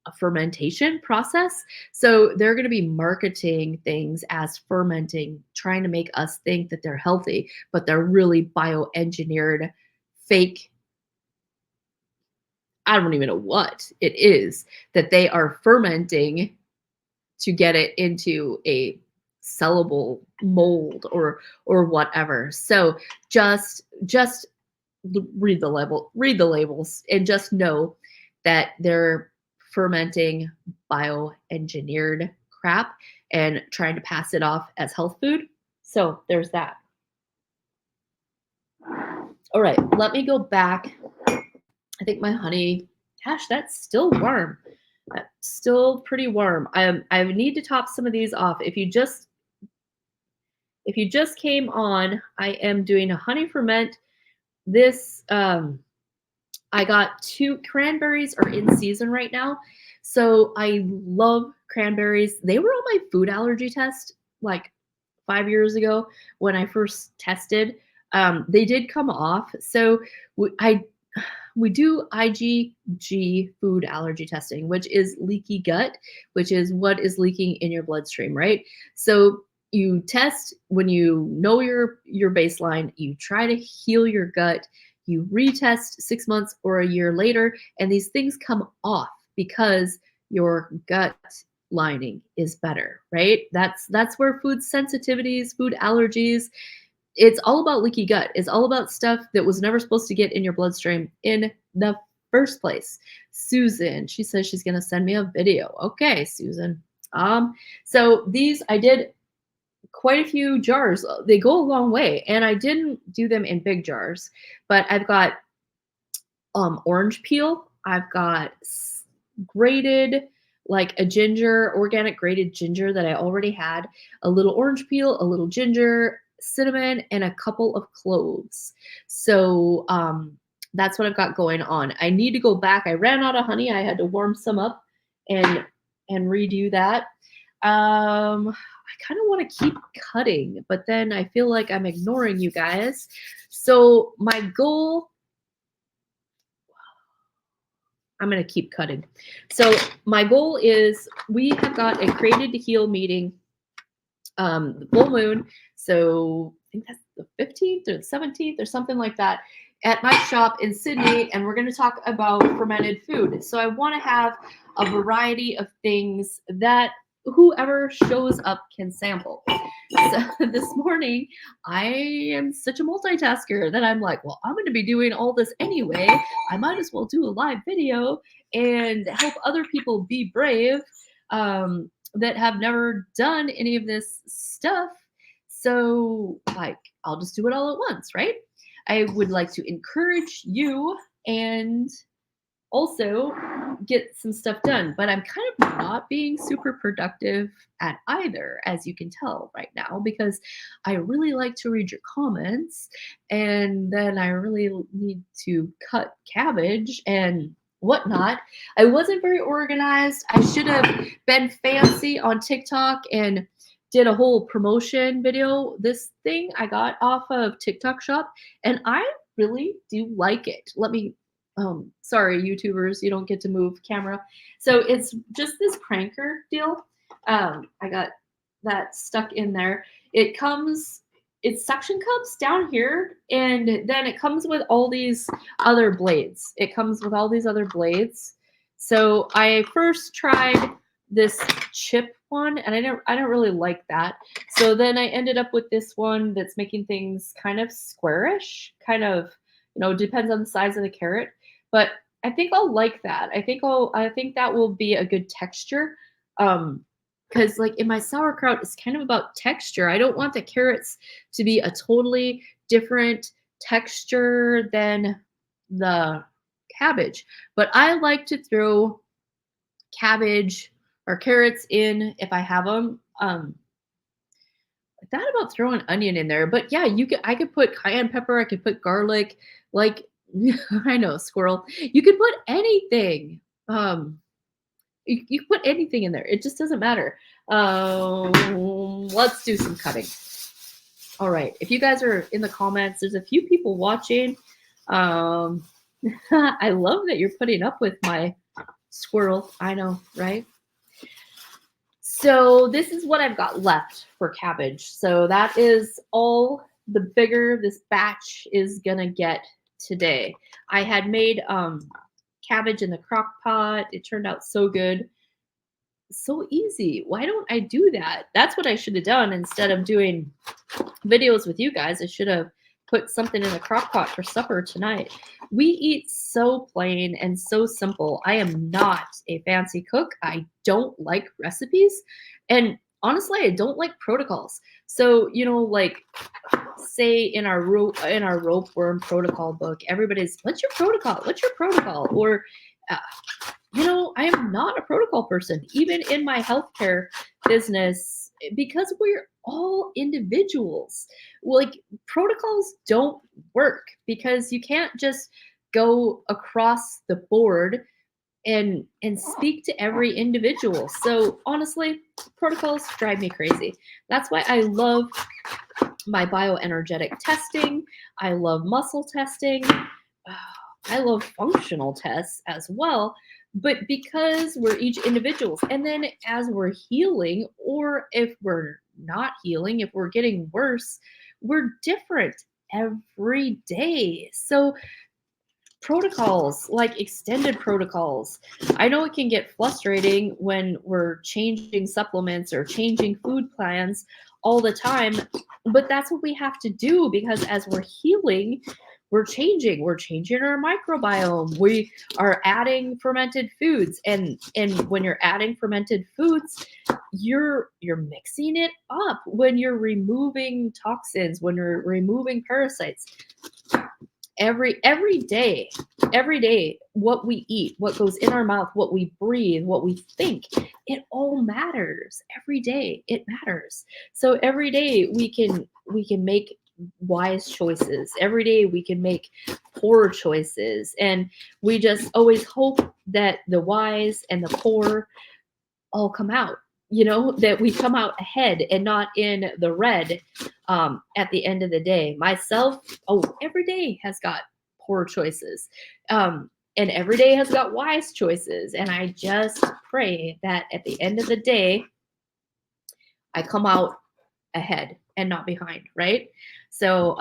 a fermentation process. So they're going to be marketing things as fermenting, trying to make us think that they're healthy, but they're really bioengineered fake. I don't even know what it is that they are fermenting to get it into a sellable mold or whatever. So just read the labels and just know that they're fermenting bioengineered crap and trying to pass it off as health food. So there's that. All right, let me go back. I think my honey, gosh, that's still warm. That's still pretty warm. I need to top some of these off. If you just came on, I am doing a honey ferment. This I got 2 cranberries are in season right now. So I love cranberries. They were on my food allergy test like 5 years ago when I first tested. They did come off. So we do IgG food allergy testing, which is leaky gut, which is what is leaking in your bloodstream, right? So you test when you know your baseline, you try to heal your gut, you retest 6 months or a year later, and these things come off because your gut lining is better, right? That's where food sensitivities, food allergies, it's all about leaky gut. It's all about stuff that was never supposed to get in your bloodstream in the first place. Susan, she says she's going to send me a video. Okay, Susan. So these I did quite a few jars. They go a long way, and I didn't do them in big jars, but I've got orange peel. I've got grated, like a ginger, organic grated ginger that I already had, a little orange peel, a little ginger, cinnamon, and a couple of cloves. So that's what I've got going on. I need to go back. I ran out of honey. I had to warm some up and redo that. I kind of want to keep cutting, but then I feel like I'm ignoring you guys. So my goal, I'm going to keep cutting. So my goal is, we have got a Created to Heal meeting, the full moon. So I think that's the 15th or the 17th or something like that, at my shop in Sydney. And we're going to talk about fermented food. So I want to have a variety of things that whoever shows up can sample. So this morning, I am such a multitasker that I'm like, well, I'm going to be doing all this anyway. I might as well do a live video and help other people be brave, that have never done any of this stuff. So, like, I'll just do it all at once, right? I would like to encourage you and also get some stuff done, but I'm kind of not being super productive at either, as you can tell right now, because I really like to read your comments, and then I really need to cut cabbage and whatnot. I wasn't very organized. I should have been fancy on TikTok and did a whole promotion video. This thing I got off of TikTok Shop, and I really do like it. Let me sorry, YouTubers, you don't get to move camera. So it's just this cranker deal. I got that stuck in there. It's suction cups down here, and then it comes with all these other blades. It comes with all these other blades. So I first tried this chip one, and I don't really like that. So then I ended up with this one that's making things kind of squarish, kind of, depends on the size of the carrot. But I think I'll like that. I think that will be a good texture. Because like in my sauerkraut, it's kind of about texture. I don't want the carrots to be a totally different texture than the cabbage. But I like to throw cabbage or carrots in if I have them. I thought about throwing onion in there, but yeah, I could put cayenne pepper, I could put garlic, like I know, squirrel. You could put anything. You can put anything in there. It just doesn't matter. Let's do some cutting. All right. If you guys are in the comments, there's a few people watching. I love that you're putting up with my squirrel. I know, right? So this is what I've got left for cabbage. So that is all the bigger this batch is gonna get today. I had made cabbage in the crock pot. It turned out so good. So easy. Why don't I do that? That's what I should have done instead of doing videos with you guys. I should have put something in the crock pot for supper tonight. We eat so plain and so simple. I am not a fancy cook. I don't like recipes. And honestly, I don't like protocols. So, like say in our ropeworm protocol book, everybody's, what's your protocol? What's your protocol? Or, I am not a protocol person, even in my healthcare business, because we're all individuals. Like, protocols don't work because you can't just go across the board and speak to every individual. So honestly, protocols drive me crazy. That's why I love my bioenergetic testing. I love muscle testing. I love functional tests as well, but because we're each individuals. And then as we're healing, or if we're not healing, if we're getting worse, we're different every day. So protocols, like extended protocols, I know it can get frustrating when we're changing supplements or changing food plans all the time, but that's what we have to do, because as we're healing, we're changing our microbiome. We are adding fermented foods, and when you're adding fermented foods, you're mixing it up. When you're removing toxins, when you're removing parasites, every day what we eat, what goes in our mouth, what we breathe, what we think, it all matters. Every day it matters. So every day we can make wise choices. Every day we can make poor choices, and we just always hope that the wise and the poor all come out, that we come out ahead and not in the red, at the end of the day. Myself, oh, every day has got poor choices, and every day has got wise choices. And I just pray that at the end of the day, I come out ahead and not behind, right? So,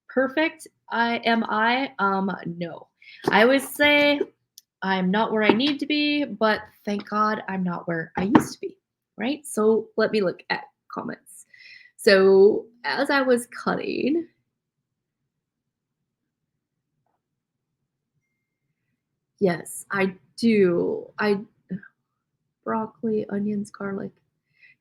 perfect no. I always say I'm not where I need to be, but thank God I'm not where I used to be, right? So let me look at comments. So as I was cutting, yes, I do. Broccoli, onions, garlic.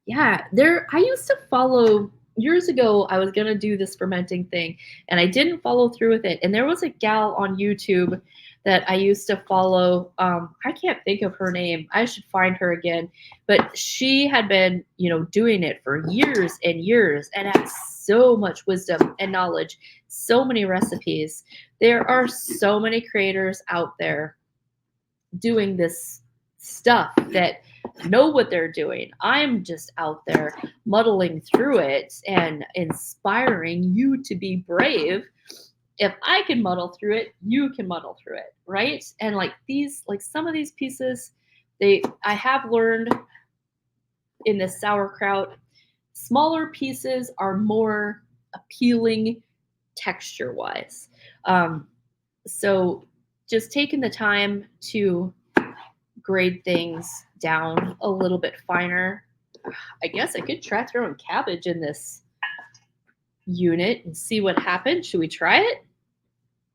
Yeah, I used to follow years ago. I was gonna do this fermenting thing, and I didn't follow through with it. And there was a gal on YouTube that I used to follow. I can't think of her name. I should find her again. But she had been, doing it for years and years, and had so much wisdom and knowledge, so many recipes. There are so many creators out there doing this stuff that know what they're doing. I'm just out there muddling through it and inspiring you to be brave. If I can muddle through it, you can muddle through it, right? And like some of these pieces, I have learned in this sauerkraut, smaller pieces are more appealing texture wise. So just taking the time to grade things down a little bit finer. I guess I could try throwing cabbage in this unit and see what happens. Should we try it?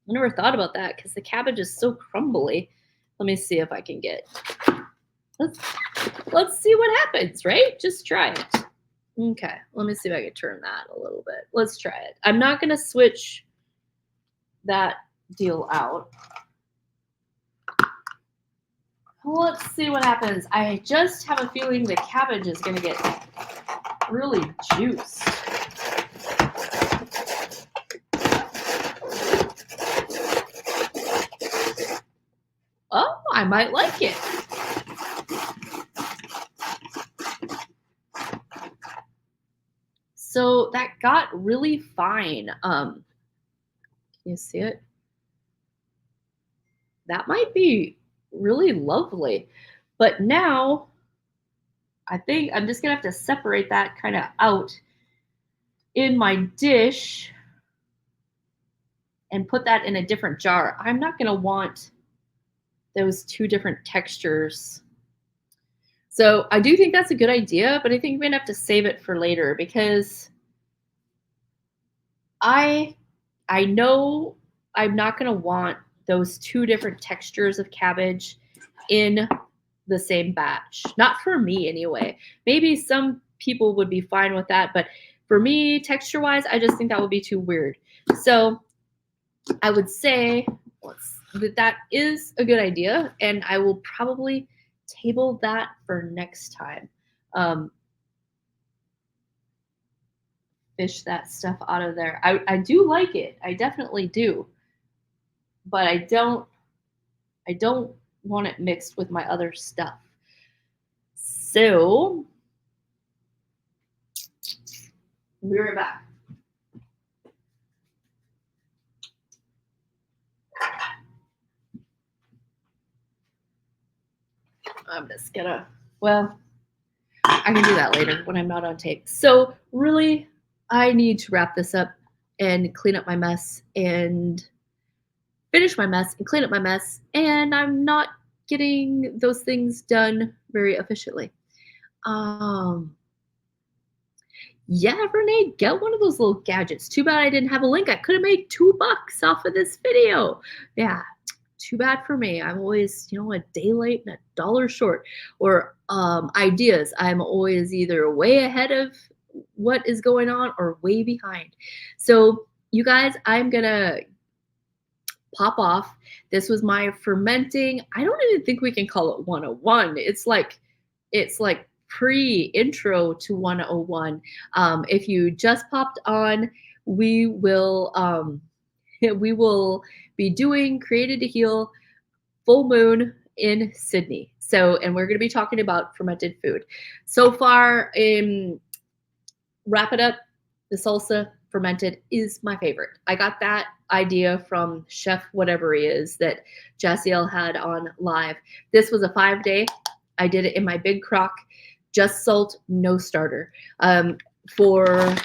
I never thought about that because the cabbage is so crumbly. Let me see if I can get. Let's see what happens, right? Just try it. Okay, let me see if I can turn that a little bit. Let's try it. I'm not going to switch that deal out. Let's see what happens. I just have a feeling the cabbage is going to get really juiced. Oh, I might like it. So that got really fine. Can you see it? That might be really lovely. But now I think I'm just gonna have to separate that kind of out in my dish and put that in a different jar. I'm not gonna want those two different textures. So I do think that's a good idea, but I think we're gonna have to save it for later because I know I'm not gonna want those two different textures of cabbage in the same batch. Not for me anyway. Maybe some people would be fine with that, but for me, texture wise, I just think that would be too weird. So I would say that is a good idea, and I will probably table that for next time. Fish that stuff out of there. I do like it. I definitely do. But I don't want it mixed with my other stuff. So we'll be right back. I'm just gonna, well, I can do that later when I'm not on tape. So really, I need to wrap this up and clean up my mess and finish my mess and clean up my mess. And I'm not getting those things done very efficiently. Yeah, Renee, get one of those little gadgets. Too bad I didn't have a link. I could have made $2 off of this video. Yeah, too bad for me. I'm always, a day late and a dollar short. Or ideas. I'm always either way ahead of what is going on or way behind. So, you guys, I'm gonna pop off. This was my fermenting. I don't even think we can call it 101. It's like pre-intro to 101. If you just popped on, we will we will be doing Created to Heal full moon in Sydney. So, and we're going to be talking about fermented food. So far, wrap it up, the salsa fermented is my favorite. I got that idea from Chef whatever he is that Jaciel had on live. This was a 5-day. I did it in my big crock, just salt, no starter. For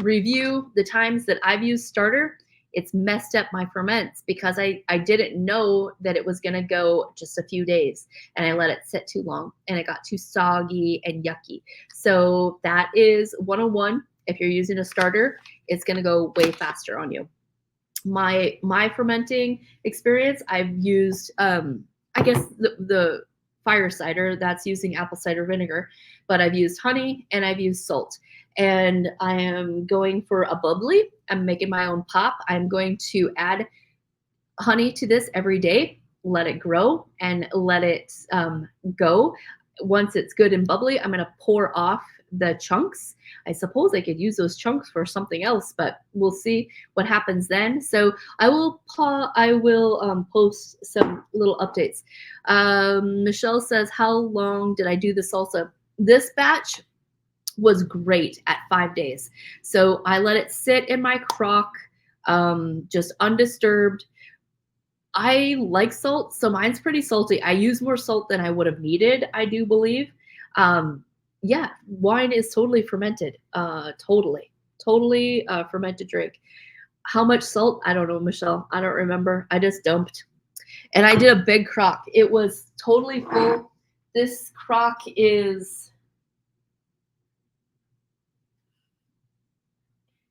review, the times that I've used starter, it's messed up my ferments because I didn't know that it was going to go just a few days and I let it sit too long and it got too soggy and yucky. So that is 101. If you're using a starter, it's going to go way faster on you. My fermenting experience, I've used I guess the fire cider that's using apple cider vinegar, but I've used honey and I've used salt. And I am going for a bubbly. I'm making my own pop. I'm going to add honey to this every day, let it grow and let it go. Once it's good and bubbly, I'm going to pour off the chunks. I suppose I could use those chunks for something else, but we'll see what happens then. So I will post some little updates. Michelle says, how long did I do the salsa? This batch was great at 5 days. So I let it sit in my crock, just undisturbed. I like salt, so mine's pretty salty. I use more salt than I would have needed, I do believe. Yeah, wine is totally fermented. Totally fermented drink. How much salt? I don't know, Michelle. I don't remember. I just dumped. And I did a big crock. It was totally full. This crock is,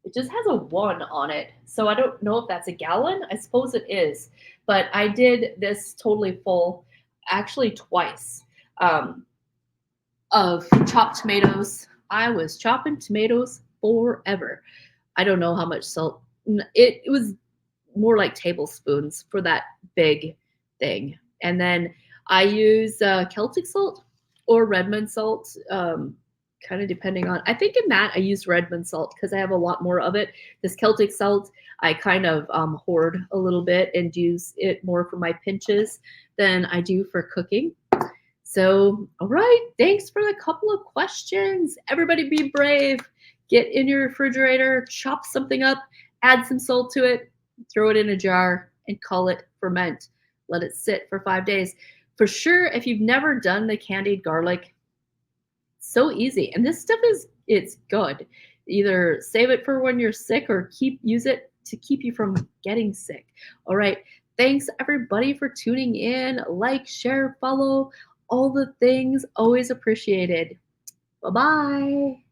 it just has a 1 on it. So I don't know if that's a gallon. I suppose it is. But I did this totally full, actually twice, of chopped tomatoes. I was chopping tomatoes forever. I don't know how much salt. It was more like tablespoons for that big thing. And then I use Celtic salt or Redmond salt, kind of depending on. I think in that I use Redmond salt because I have a lot more of it. This Celtic salt, I kind of hoard a little bit and use it more for my pinches than I do for cooking. So, all right, thanks for the couple of questions. Everybody be brave. Get in your refrigerator, chop something up, add some salt to it, throw it in a jar, and call it ferment. Let it sit for 5 days. For sure, if you've never done the candied garlic, so easy. And this stuff it's good. Either save it for when you're sick or use it to keep you from getting sick. All right. Thanks everybody for tuning in. Like, share, follow, all the things. Always appreciated. Bye-bye.